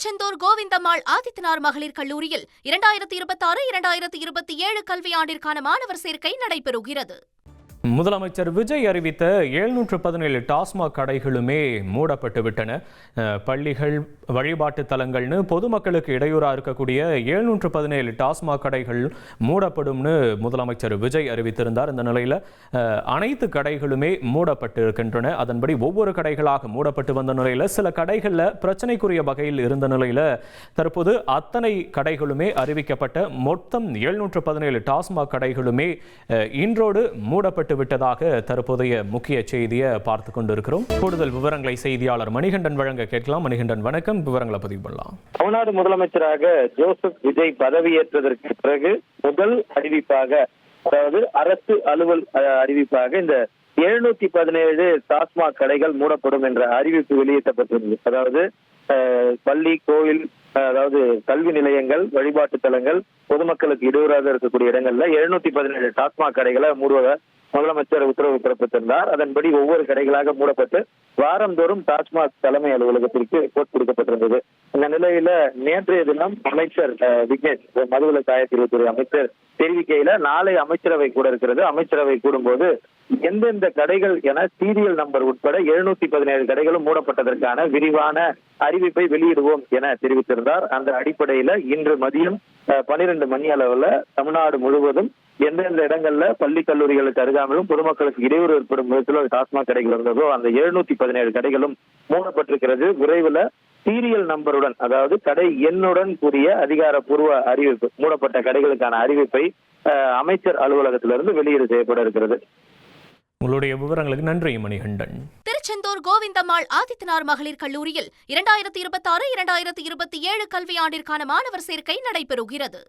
திருச்செந்தூர் கோவிந்தம்மாள் ஆதித்தனார் மகளிர் கல்லூரியில் 2026-2027 கல்வியாண்டிற்கான மாணவர் சேர்க்கை நடைபெறுகிறது. முதலமைச்சர் விஜய் அறிவித்த 717 டாஸ்மாக் கடைகளுமே மூடப்பட்டு விட்டன. பள்ளிகள், வழிபாட்டு தலங்கள்னு பொதுமக்களுக்கு இடையூறாக இருக்கக்கூடிய 717 டாஸ்மாக் கடைகள் மூடப்படும்னு முதலமைச்சர் விஜய் அறிவித்திருந்தார். இந்த நிலையில் அனைத்து கடைகளுமே மூடப்பட்டு இருக்கின்றன. அதன்படி ஒவ்வொரு கடைகளாக மூடப்பட்டு வந்த நிலையில் சில கடைகளில் பிரச்சனைக்குரிய வகையில் இருந்த நிலையில் தற்போது அத்தனை கடைகளுமே அறிவிக்கப்பட்ட மொத்தம் 717 டாஸ்மாக் கடைகளுமே இன்றோடு மூடப்பட்டு விட்டதாக தற்போதைய முக்கிய செய்தியை பார்த்து கொண்டிருக்கிறோம். கூடுதல் விவரங்களை செய்தியாளர் மணிகண்டன் வழங்க கேட்கலாம். மணிகண்டன், வணக்கம். விவரங்களை பதிவு பண்ணலாம். தமிழ்நாடு முதலமைச்சராக ஜோசப் விஜய் பதவியேற்றதற்கு பிறகு முதல் அறிவிப்பாக, அதாவது அரசு அலுவல் அறிவிப்பாக இந்த 717 டாஸ்மாக் கடைகள் மூடப்படும் என்ற அறிவிப்பு வெளியிட்டப்பட்டிருந்தது. அதாவது பள்ளி, கோயில், அதாவது கல்வி நிலையங்கள், வழிபாட்டு தலங்கள், பொதுமக்களுக்கு இடையூறாக இருக்கக்கூடிய இடங்கள்ல 717 டாஸ்மாக் கடைகளை மூடுவத முதலமைச்சர் உத்தரவு பிறப்பித்திருந்தார். அதன்படி ஒவ்வொரு கடைகளாக மூடப்பட்டு வாரந்தோறும் டாஸ்மாக் தலைமை அலுவலகத்திற்கு ரிப்போர்ட் கொடுக்கப்பட்டிருந்தது. இந்த நிலையில நேற்றைய தினம் அமைச்சர் விக்னேஷ், மதுவிலக்கு ஆயத்தீர்வுத்துறை அமைச்சர் தெரிவிக்கையில நாளை அமைச்சரவை கூட இருக்கிறது. அமைச்சரவை கூடும்போது எந்தெந்த கடைகள் என சீரியல் நம்பர் உட்பட 717 கடைகளும் மூடப்பட்டதற்கான விரிவான அறிவிப்பை வெளியிடுவோம் என தெரிவித்திருந்தார். அந்த அடிப்படையில இன்று மதியம் 12 மணி அளவுல தமிழ்நாடு முழுவதும் எந்தெந்த இடங்கள்ல பள்ளி, கல்லூரிகளுக்கு அருகாமலும் பொதுமக்களுக்கு இடையூறு ஏற்படும் விதத்தில் டாஸ்மாக் கடைகள் இருந்ததோ அந்த 717 கடைகளும் மூடப்பட்டிருக்கிறது. விரைவில் சீரியல் நம்பருடன், அதாவது கடை எண்ணுடன் கூடிய அதிகாரப்பூர்வ அறிவிப்பு, மூடப்பட்ட கடைகளுக்கான அறிவிப்பை அமைச்சர் அலுவலகத்திலிருந்து வெளியீடு செய்யப்பட இருக்கிறது. உங்களுடைய விவரங்களுக்கு நன்றி மணிகண்டன். திருச்செந்தூர் கோவிந்தம்மாள் ஆதித்தனார் மகளிர் கல்லூரியில் 2026-2027 கல்வியாண்டிற்கான மாணவர் சேர்க்கை நடைபெறுகிறது.